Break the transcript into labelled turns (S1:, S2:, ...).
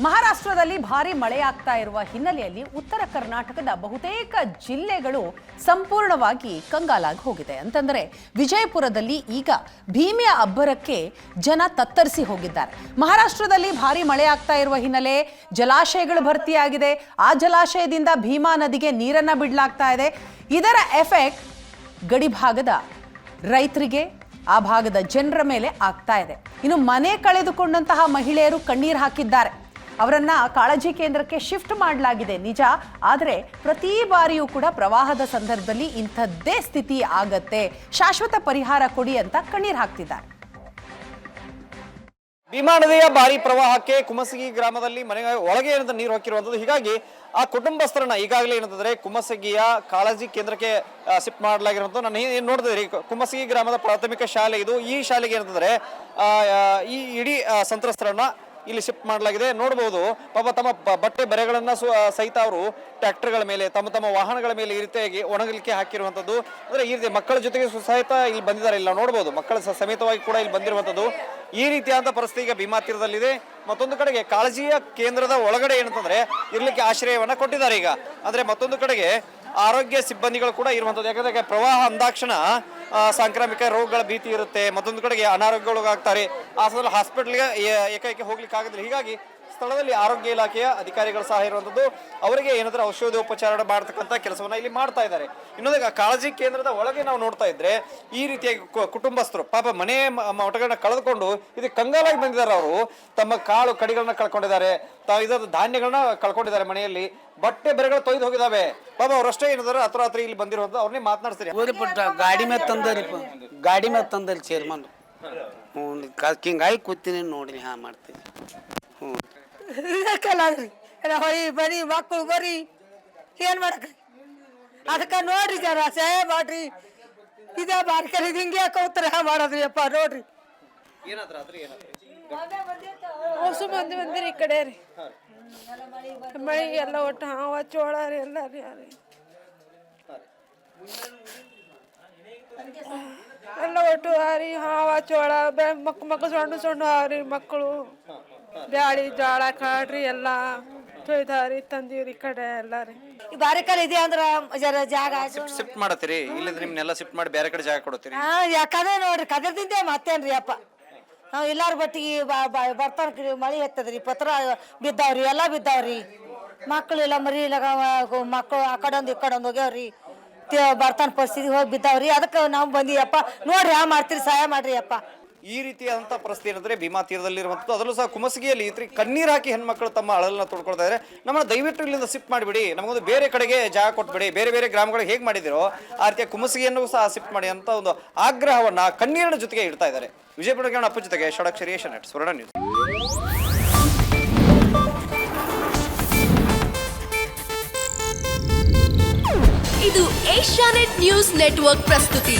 S1: ಮಹಾರಾಷ್ಟ್ರದಲ್ಲಿ ಭಾರಿ ಮಳೆಯಾಗ್ತಾ ಇರುವ ಹಿನ್ನೆಲೆಯಲ್ಲಿ ಉತ್ತರ ಕರ್ನಾಟಕದ ಬಹುತೇಕ ಜಿಲ್ಲೆಗಳು ಸಂಪೂರ್ಣವಾಗಿ ಕಂಗಾಲಾಗಿ ಹೋಗಿದೆ. ಅಂತಂದ್ರೆ ವಿಜಯಪುರದಲ್ಲಿ ಈಗ ಭೀಮೆಯ ಅಬ್ಬರಕ್ಕೆ ಜನ ತತ್ತರಿಸಿ ಹೋಗಿದ್ದಾರೆ. ಮಹಾರಾಷ್ಟ್ರದಲ್ಲಿ ಭಾರಿ ಮಳೆಯಾಗ್ತಾ ಇರುವ ಹಿನ್ನೆಲೆ ಜಲಾಶಯಗಳು ಭರ್ತಿಯಾಗಿದೆ. ಆ ಜಲಾಶಯದಿಂದ ಭೀಮಾ ನದಿಗೆ ನೀರನ್ನ ಬಿಡಲಾಗ್ತಾ ಇದೆ. ಇದರ ಎಫೆಕ್ಟ್ ಗಡಿ ಭಾಗದ ರೈತರಿಗೆ, ಆ ಭಾಗದ ಜನರ ಮೇಲೆ ಆಗ್ತಾ ಇದೆ. ಇನ್ನು ಮನೆ ಕಳೆದುಕೊಂಡಂತಹ ಮಹಿಳೆಯರು ಕಣ್ಣೀರು ಹಾಕಿದ್ದಾರೆ. ಅವರನ್ನ ಕಾಳಜಿ ಕೇಂದ್ರಕ್ಕೆ ಶಿಫ್ಟ್ ಮಾಡಲಾಗಿದೆ ನಿಜ, ಆದರೆ ಪ್ರತಿ ಬಾರಿಯೂ ಕೂಡ ಪ್ರವಾಹದ ಸಂದರ್ಭದಲ್ಲಿ ಇಂಥದ್ದೇ ಸ್ಥಿತಿ ಆಗತ್ತೆ, ಶಾಶ್ವತ ಪರಿಹಾರ ಕೊಡಿ ಅಂತ ಕಣ್ಣೀರು ಹಾಕ್ತಿದ್ದಾರೆ.
S2: ಭೀಮಾ ನದಿಯ ಭಾರಿ ಪ್ರವಾಹಕ್ಕೆ ಕುಮಸಗಿ ಗ್ರಾಮದಲ್ಲಿ ಮನೆ ಒಳಗೆ ಏನಂತ ನೀರು ಹಾಕಿರುವಂಥದ್ದು. ಹೀಗಾಗಿ ಆ ಕುಟುಂಬಸ್ಥರನ್ನ ಈಗಾಗಲೇ ಏನಂತಂದ್ರೆ ಕುಮಸಗಿಯ ಕಾಳಜಿ ಕೇಂದ್ರಕ್ಕೆ ಶಿಫ್ಟ್ ಮಾಡಲಾಗಿರುವಂಥದ್ದು. ನಾನು ಏನು ನೋಡ್ತಿದ್ರಿ, ಕುಮಸಗಿ ಗ್ರಾಮದ ಪ್ರಾಥಮಿಕ ಶಾಲೆ ಇದು. ಈ ಶಾಲೆಗೆ ಏನಂತಂದ್ರೆ ಈ ಇಡೀ ಸಂತ್ರಸ್ತರನ್ನ ಇಲ್ಲಿ ಶಿಫ್ಟ್ ಮಾಡಲಾಗಿದೆ. ನೋಡಬಹುದು, ಪಾಪ ತಮ್ಮ ಬಟ್ಟೆ ಬರೆಗಳನ್ನ ಸಹಿತ ಅವರು ಟ್ರ್ಯಾಕ್ಟರ್ಗಳ ಮೇಲೆ, ತಮ್ಮ ವಾಹನಗಳ ಮೇಲೆ ಈ ರೀತಿಯಾಗಿ ಒಣಗಲಿಕ್ಕೆ ಹಾಕಿರುವಂಥದ್ದು. ಅಂದ್ರೆ ಈ ರೀತಿ ಮಕ್ಕಳ ಜೊತೆಗೆ ಸಹಿತ ಇಲ್ಲಿ ಬಂದಿದ್ದಾರೆ. ಇಲ್ಲ ನೋಡಬಹುದು, ಮಕ್ಕಳ ಸಮೇತವಾಗಿ ಕೂಡ ಇಲ್ಲಿ ಬಂದಿರುವಂಥದ್ದು. ಈ ರೀತಿಯಾದ ಪರಿಸ್ಥಿತಿ ಈಗ ಭೀಮಾ ತೀರದಲ್ಲಿದೆ. ಮತ್ತೊಂದು ಕಡೆಗೆ ಕಾಳಜಿಯ ಕೇಂದ್ರದ ಒಳಗಡೆ ಏನಂತಂದ್ರೆ ಇರ್ಲಿಕ್ಕೆ ಆಶ್ರಯವನ್ನ ಕೊಟ್ಟಿದ್ದಾರೆ ಈಗ. ಅಂದ್ರೆ ಮತ್ತೊಂದು ಕಡೆಗೆ ಆರೋಗ್ಯ ಸಿಬ್ಬಂದಿಗಳು ಕೂಡ ಇರುವಂಥದ್ದು. ಯಾಕಂದ್ರೆ ಪ್ರವಾಹ ಅಂದಾಕ್ಷಣ ಸಾಂಕ್ರಾಮಿಕ ರೋಗಗಳ ಭೀತಿ ಇರುತ್ತೆ. ಮತ್ತೊಂದು ಕಡೆಗೆ ಅನಾರೋಗ್ಯಗೊಳಗಾಗ್ತಾರೆ. ಆ ಸಂದರ್ಭ ಹಾಸ್ಪಿಟಲ್ಗೆ ಏಕೈಕ ಹೋಗ್ಲಿಕ್ಕೆ ಆಗೋದಿಲ್ಲ. ಹೀಗಾಗಿ ಸ್ಥಳದಲ್ಲಿ ಆರೋಗ್ಯ ಇಲಾಖೆಯ ಅಧಿಕಾರಿಗಳು ಸಹ ಇರುವಂಥದ್ದು. ಅವರಿಗೆ ಏನಾದರೂ ಔಷಧೋಪಚಾರ ಮಾಡತಕ್ಕಂಥ ಕೆಲಸವನ್ನ ಇಲ್ಲಿ ಮಾಡ್ತಾ ಇದ್ದಾರೆ. ಇನ್ನೊಂದು ಕಾಳಜಿ ಕೇಂದ್ರದ ಒಳಗೆ ನಾವು ನೋಡ್ತಾ ಇದ್ರೆ ಈ ರೀತಿಯಾಗಿ ಕುಟುಂಬಸ್ಥರು ಪಾಪ ಮನೆ ಮಠಗಳನ್ನ ಕಳೆದುಕೊಂಡು ಇದು ಕಂಗಾಲಾಗಿ ಬಂದಿದ್ದಾರೆ. ಅವರು ತಮ್ಮ ಕಾಳು ಕಡಿಗಳನ್ನ ಕಳ್ಕೊಂಡಿದ್ದಾರೆ, ಇದರ ಧಾನ್ಯಗಳನ್ನ ಕಳ್ಕೊಂಡಿದ್ದಾರೆ. ಮನೆಯಲ್ಲಿ ಬಟ್ಟೆ ಬೆರೆಗಳು ತೊಯ್ದು ಹೋಗಿದಾವೆ. ಪಾಪ ಅವರಷ್ಟೇ ಏನಿದಾರೆ ರಾತ್ರಿ ಇಲ್ಲಿ ಬಂದಿರುವಂತ ಅವ್ರನ್ನೇ ಮಾತನಾಡ್ತಾರೆ.
S3: ಗಾಡಿ ಮೇಲೆ ತಂದರಿ ಚೇರ್ಮನ್ ಹಿಂಗಾಗಿ ಕೂತೀನಿ ನೋಡಿ, ಹಾ ಮಾಡ್ತೀನಿ.
S4: ಹೊಳಿ ಬರೀ ಮಕ್ಕಳು ಬರೀ ಏನ್ ಮಾಡಕ, ಅದಕ್ಕ ನೋಡ್ರಿ ಜರ ಸಹಾಯ ಮಾಡ್ರಿ. ಇದ ಬಾರ್ಕರಿ ಹಿಂಗೆ ಉತ್ತರ ಮಾಡೋದ್ರಿ ಅಪ್ಪ. ನೋಡ್ರಿ
S5: ಹೊಸ ಬಂದಿರಿ ಈ ಕಡೆ ರೀ, ಮಳಿ ಎಲ್ಲ ಒಟ್ಟು ಹಾವ ಚೋಳ ರೀ ಎಲ್ಲ ರೀ ಎಲ್ಲ ಒಟ್ಟು ಹಾರಿ ಹಾವ ಚೋಳ ಮಕ್ಕಳು ಸೊಂಡು ಹಾವ್ರಿ. ಮಕ್ಕಳು ಬ್ಯಾಳಿ ಜೋಳ ಕಾಡ್ರಿ ಎಲ್ಲ ತೊಯ್ದಾರಿ ತಂದೀವ್ರಿ ಈ ಕಡೆ ಎಲ್ಲ ರೀ.
S4: ಬಾರಿಕಲ್ ಇದೆ ಅಂದ್ರ ಜರ ಜಾಗ
S2: ಶಿಫ್ಟ್ ಮಾಡತ್ತೀರಿ, ಇಲ್ಲಿಂದ ನಿಮ್ನೆಲ್ಲ ಶಿಫ್ಟ್ ಮಾಡಿ ಬೇರೆ ಕಡೆ ಜಾಗ ಕೊಡ್ತೀರಿ.
S4: ಯಾಕಂದ್ರೆ ನೋಡ್ರಿ ಕದರ್ದಿಂದೆ ಮತ್ತೇನ್ರಿ ಅಪ್ಪ. ನಾವು ಎಲ್ಲಾರ ಬಟ್ಟಿಗೆ ಬರ್ತಾರ ಮಳಿ ಎತ್ತದ್ರಿ, ಪತ್ರ ಬಿದ್ದಾವ್ರಿ, ಎಲ್ಲ ಬಿದ್ದಾವ್ರಿ. ಮಕ್ಕಳು ಇಲ್ಲ ಮರಿ ಇಲ್ಲ, ಮಕ್ಕಳು ಆ ಕಡೊಂದು ಈ ಕಡೊಂದು ಹೋಗ್ಯಾವ್ರಿ. ಬರ್ತಾನ ಪರಿಸ್ಥಿತಿ ಹೋಗಿ ಬಿದ್ದಾವ್ರಿ. ಅದಕ್ಕೆ ನಾವು ಬಂದಿವಪ್ಪ. ನೋಡ್ರಿ ಹಾ ಮಾಡ್ತೀರಿ, ಸಹಾಯ ಮಾಡ್ರಿ ಅಪ್ಪ.
S2: ಈ ರೀತಿಯಾದಂಥ ಪರಿಸ್ಥಿತಿ ಏನಂದ್ರೆ ಭೀಮಾ ತೀರದಲ್ಲಿರುವಂಥದ್ದು. ಅದರಲ್ಲೂ ಸಹ ಕುಮಸಗಿಯಲ್ಲಿ ಕಣ್ಣೀರು ಹಾಕಿ ಹೆಣ್ಮಕ್ಳು ತಮ್ಮ ಅಳಲನ್ನ ತೊಡ್ಕೊಳ್ತಾ ಇದ್ದಾರೆ. ನಮ್ಮನ್ನ ದಯವಿಟ್ಟು ಇಲ್ಲಿಂದ ಶಿಫ್ಟ್ ಮಾಡಿಬಿಡಿ, ನಮಗೊಂದು ಬೇರೆ ಕಡೆಗೆ ಜಾಗ ಕೊಟ್ಬಿಡಿ, ಬೇರೆ ಬೇರೆ ಗ್ರಾಮಗಳಿಗೆ ಹೇಗೆ ಮಾಡಿದಿರೋ ಆ ರೀತಿಯ ಕುಮಸಗಿಯನ್ನು ಸಹ ಶಿಫ್ಟ್ ಮಾಡಿ ಅಂತ ಒಂದು ಆಗ್ರಹವನ್ನ ಕಣ್ಣೀರಿನ ಜೊತೆಗೆ ಇಡ್ತಾ ಇದ್ದಾರೆ. ವಿಜಯಪುರ ಅಪ್ಪು ಜೊತೆಗೆ ಷಡಕ್ಷರಿ ಏಷ್ಯಾನೆಟ್ ಸುವರ್ಣ ನ್ಯೂಸ್.
S6: ಇದು ಏಷ್ಯಾನೆಟ್ ನ್ಯೂಸ್ ನೆಟ್ವರ್ಕ್ ಪ್ರಸ್ತುತಿ.